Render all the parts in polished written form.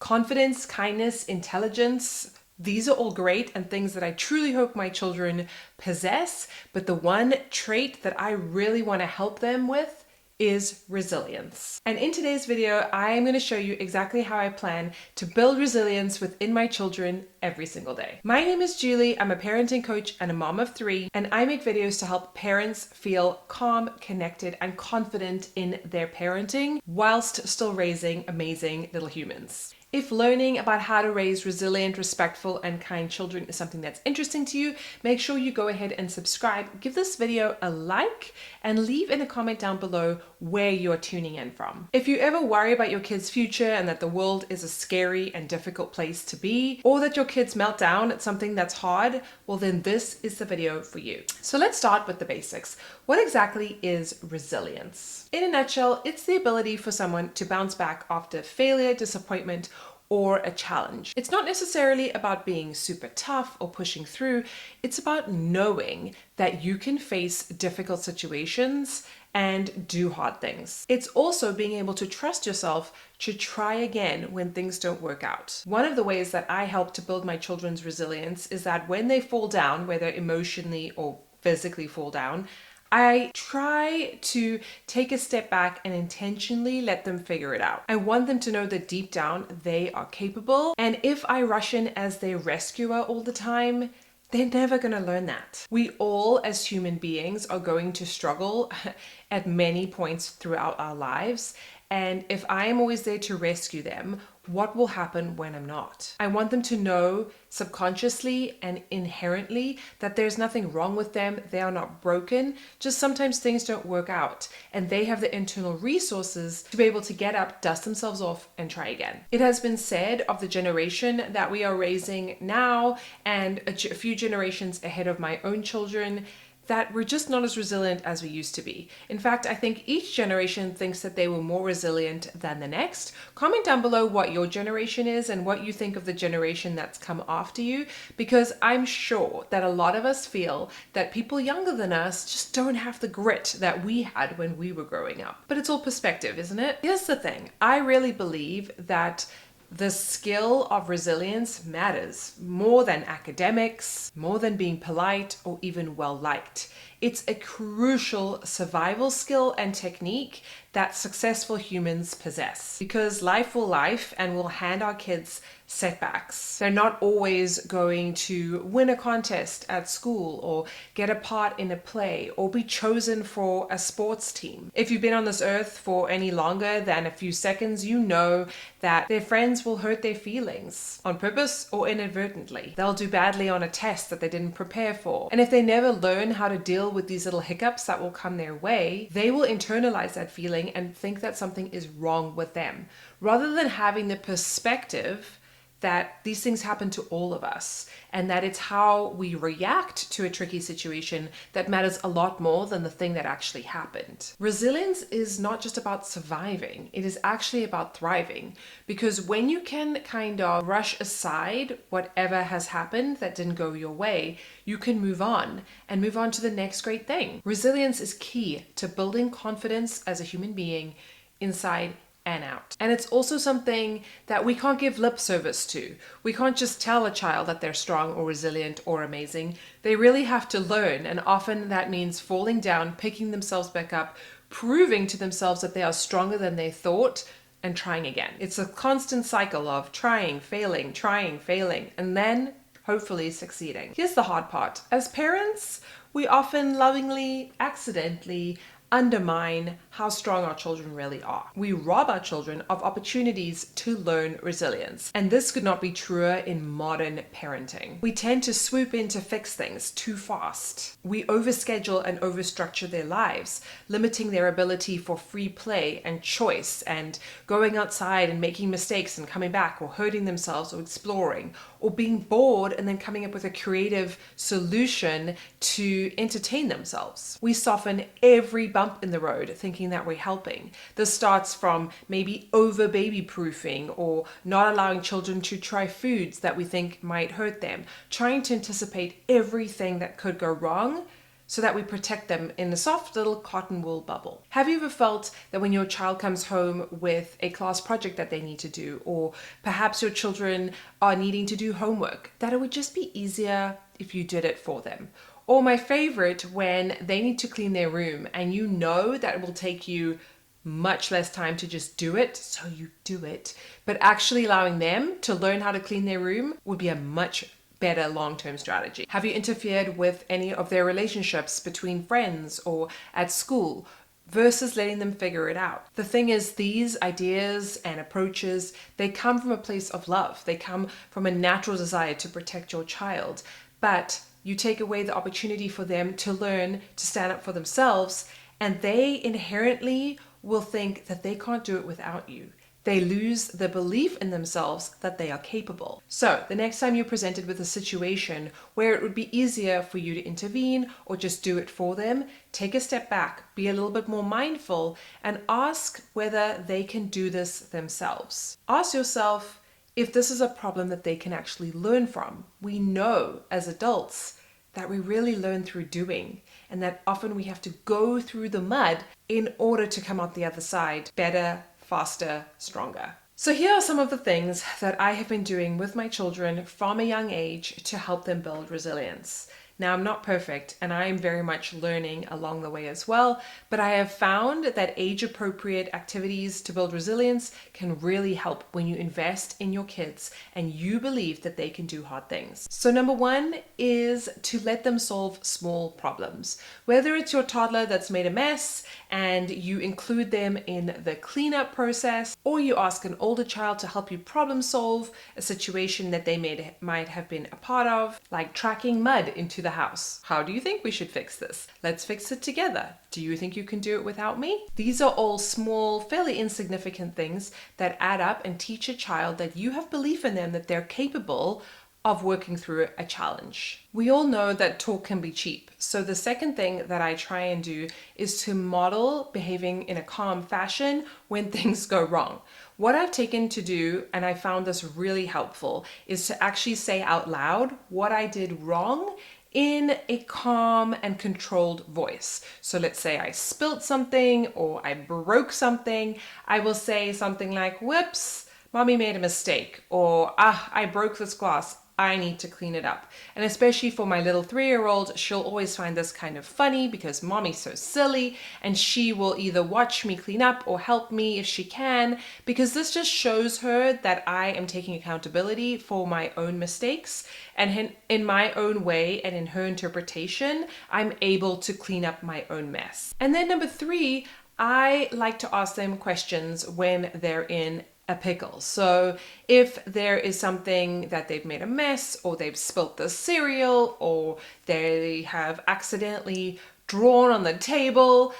Confidence, kindness, intelligence, these are all great and things that I truly hope my children possess. But the one trait that I really want to help them with is resilience. And in today's video, I am going to show you exactly how I plan to build resilience within my children every single day. My name is Julie. I'm a parenting coach and a mom of 3, and I make videos to help parents feel calm, connected, and confident in their parenting whilst still raising amazing little humans. If learning about how to raise resilient, respectful, and kind children is something that's interesting to you, make sure you go ahead and subscribe, give this video a like, and leave in a comment down below where you're tuning in from. If you ever worry about your kids' future and that the world is a scary and difficult place to be, or that your kids melt down at something that's hard, well then this is the video for you. So let's start with the basics. What exactly is resilience? In a nutshell, it's the ability for someone to bounce back after failure, disappointment, or a challenge. It's not necessarily about being super tough or pushing through. It's about knowing that you can face difficult situations and do hard things. It's also being able to trust yourself to try again when things don't work out. One of the ways that I help to build my children's resilience is that when they fall down, whether emotionally or physically fall down, I try to take a step back and intentionally let them figure it out. I want them to know that deep down they are capable. And if I rush in as their rescuer all the time, they're never going to learn that. We all as human beings are going to struggle at many points throughout our lives. And if I am always there to rescue them, what will happen when I'm not? I want them to know subconsciously and inherently that there's nothing wrong with them. They are not broken. Just sometimes things don't work out and they have the internal resources to be able to get up, dust themselves off and try again. It has been said of the generation that we are raising now and a few generations ahead of my own children that we're just not as resilient as we used to be. In fact, I think each generation thinks that they were more resilient than the next. Comment down below what your generation is and what you think of the generation that's come after you, because I'm sure that a lot of us feel that people younger than us just don't have the grit that we had when we were growing up. But it's all perspective, isn't it? Here's the thing. I really believe that the skill of resilience matters more than academics, more than being polite or even well-liked. It's a crucial survival skill and technique that successful humans possess, because life will life and we'll hand our kids setbacks. They're not always going to win a contest at school or get a part in a play or be chosen for a sports team. If you've been on this earth for any longer than a few seconds, you know that their friends will hurt their feelings on purpose or inadvertently. They'll do badly on a test that they didn't prepare for. And if they never learn how to deal with these little hiccups that will come their way, they will internalize that feeling and think that something is wrong with them, rather than having the perspective that these things happen to all of us and that it's how we react to a tricky situation that matters a lot more than the thing that actually happened. Resilience is not just about surviving, it is actually about thriving, because when you can kind of brush aside whatever has happened that didn't go your way, you can move on and move on to the next great thing. Resilience is key to building confidence as a human being inside and out. And it's also something that we can't give lip service to. We can't just tell a child that they're strong or resilient or amazing. They really have to learn, and often that means falling down, picking themselves back up, proving to themselves that they are stronger than they thought, and trying again. It's a constant cycle of trying, failing, and then hopefully succeeding. Here's the hard part. As parents, we often lovingly, accidentally undermine how strong our children really are. We rob our children of opportunities to learn resilience. And this could not be truer in modern parenting. We tend to swoop in to fix things too fast. We overschedule and overstructure their lives, limiting their ability for free play and choice and going outside and making mistakes and coming back, or hurting themselves or exploring, or being bored and then coming up with a creative solution to entertain themselves. We soften every bump in the road thinking that we're helping. This starts from maybe over baby proofing or not allowing children to try foods that we think might hurt them, trying to anticipate everything that could go wrong so that we protect them in a soft little cotton wool bubble. Have you ever felt that when your child comes home with a class project that they need to do, or perhaps your children are needing to do homework, that it would just be easier if you did it for them? Or my favorite, when they need to clean their room and you know that it will take you much less time to just do it, so you do it, but actually allowing them to learn how to clean their room would be a much better long-term strategy. Have you interfered with any of their relationships between friends or at school versus letting them figure it out? The thing is, these ideas and approaches, they come from a place of love. They come from a natural desire to protect your child, but you take away the opportunity for them to learn to stand up for themselves, and they inherently will think that they can't do it without you. They lose the belief in themselves that they are capable. So the next time you're presented with a situation where it would be easier for you to intervene or just do it for them, take a step back, be a little bit more mindful, and ask whether they can do this themselves. Ask yourself if this is a problem that they can actually learn from. We know as adults that we really learn through doing, and that often we have to go through the mud in order to come out the other side better, faster, stronger. So here are some of the things that I have been doing with my children from a young age to help them build resilience. Now, I'm not perfect, and I am very much learning along the way as well, but I have found that age-appropriate activities to build resilience can really help when you invest in your kids and you believe that they can do hard things. So number one is to let them solve small problems. Whether it's your toddler that's made a mess and you include them in the cleanup process, or you ask an older child to help you problem solve a situation that they might have been a part of, like tracking mud into the house. How do you think we should fix this? Let's fix it together. Do you think you can do it without me? These are all small, fairly insignificant things that add up and teach a child that you have belief in them, that they're capable of working through a challenge. We all know that talk can be cheap. So the second thing that I try and do is to model behaving in a calm fashion when things go wrong. What I've taken to do, and I found this really helpful, is to actually say out loud what I did wrong in a calm and controlled voice. So let's say I spilt something or I broke something. I will say something like, whoops, mommy made a mistake, or I broke this glass, I need to clean it up. And especially for my little 3-year-old, she'll always find this kind of funny because mommy's so silly, and she will either watch me clean up or help me if she can, because this just shows her that I am taking accountability for my own mistakes, and in my own way and in her interpretation, I'm able to clean up my own mess. And then number 3, I like to ask them questions when they're in a pickle. So if there is something that they've made a mess, or they've spilt the cereal, or they have accidentally drawn on the table,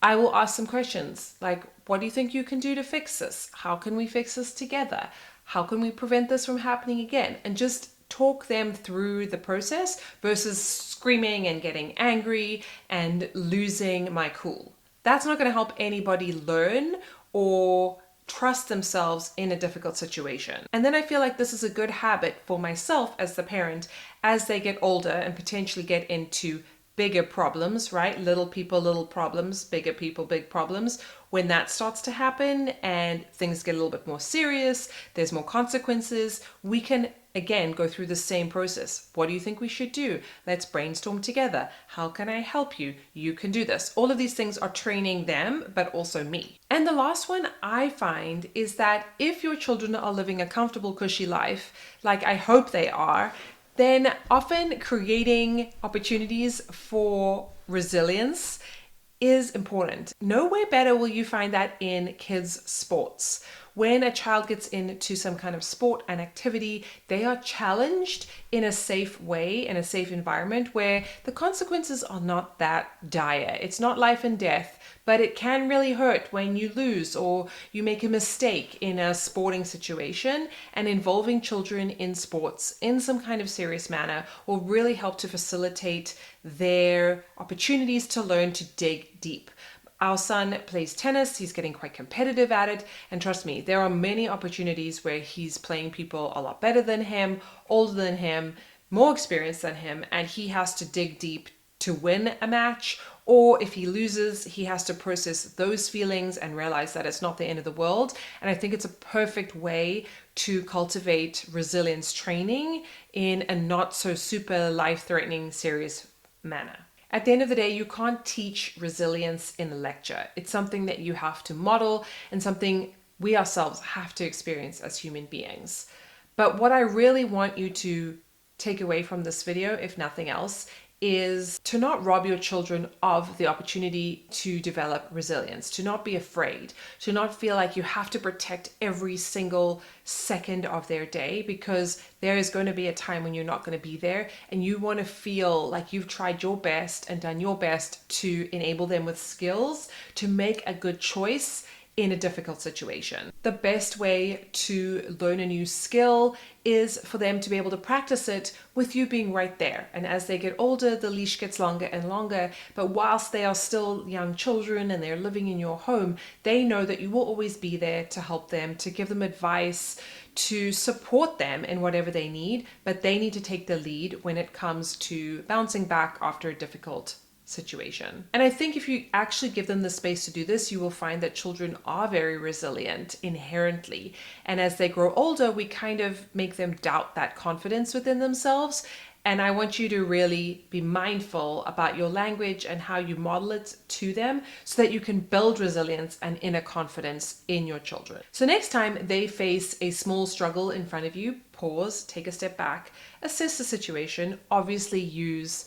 I will ask some questions like, what do you think you can do to fix this? How can we fix this together? How can we prevent this from happening again? And just talk them through the process versus screaming and getting angry and losing my cool. That's not going to help anybody learn or trust themselves in a difficult situation. And then I feel like this is a good habit for myself as the parent as they get older and potentially get into bigger problems, right? Little people, little problems, bigger people, big problems. When that starts to happen and things get a little bit more serious, there's more consequences, we can again go through the same process. What do you think we should do? Let's brainstorm together. How can I help you? You can do this. All of these things are training them, but also me. And the last one I find is that if your children are living a comfortable, cushy life, like I hope they are, then often creating opportunities for resilience is important. Nowhere better will you find that in kids' sports. When a child gets into some kind of sport and activity, they are challenged in a safe way, in a safe environment where the consequences are not that dire. It's not life and death, but it can really hurt when you lose or you make a mistake in a sporting situation. And involving children in sports in some kind of serious manner will really help to facilitate their opportunities to learn to dig deep. Our son plays tennis, he's getting quite competitive at it, and trust me, there are many opportunities where he's playing people a lot better than him, older than him, more experienced than him, and he has to dig deep to win a match, or if he loses, he has to process those feelings and realize that it's not the end of the world. And I think it's a perfect way to cultivate resilience training in a not so super life-threatening, serious manner. At the end of the day, you can't teach resilience in a lecture. It's something that you have to model and something we ourselves have to experience as human beings. But what I really want you to take away from this video, if nothing else, is to not rob your children of the opportunity to develop resilience, to not be afraid, to not feel like you have to protect every single second of their day, because there is going to be a time when you're not going to be there, and you want to feel like you've tried your best and done your best to enable them with skills to make a good choice in a difficult situation. The best way to learn a new skill is for them to be able to practice it with you being right there. And as they get older, the leash gets longer and longer. But whilst they are still young children and they're living in your home, they know that you will always be there to help them, to give them advice, to support them in whatever they need. But they need to take the lead when it comes to bouncing back after a difficult situation. And I think if you actually give them the space to do this, you will find that children are very resilient inherently. And as they grow older, we kind of make them doubt that confidence within themselves. And I want you to really be mindful about your language and how you model it to them so that you can build resilience and inner confidence in your children. So next time they face a small struggle in front of you, pause, take a step back, assess the situation, obviously use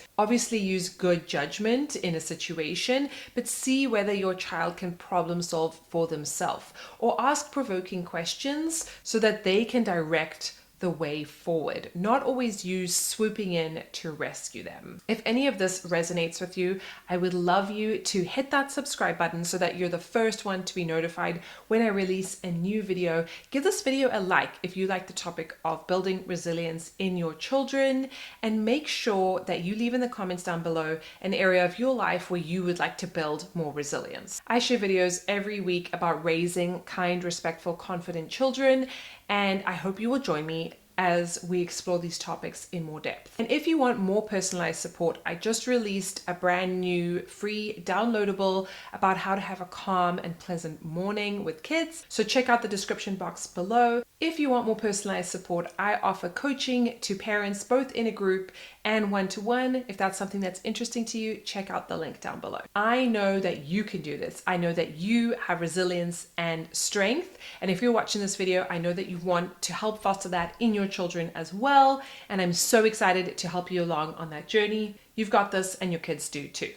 good judgment in a situation, but see whether your child can problem solve for themselves, or ask provoking questions so that they can direct the way forward, not always use swooping in to rescue them. If any of this resonates with you, I would love you to hit that subscribe button so that you're the first one to be notified when I release a new video. Give this video a like if you like the topic of building resilience in your children, and make sure that you leave in the comments down below an area of your life where you would like to build more resilience. I share videos every week about raising kind, respectful, confident children, and I hope you will join me as we explore these topics in more depth. And if you want more personalized support, I just released a brand new free downloadable about how to have a calm and pleasant morning with kids. So check out the description box below. If you want more personalized support, I offer coaching to parents, both in a group and one-to-one. If that's something that's interesting to you, check out the link down below. I know that you can do this. I know that you have resilience and strength. And if you're watching this video, I know that you want to help foster that in your children as well. And I'm so excited to help you along on that journey. You've got this, and your kids do too.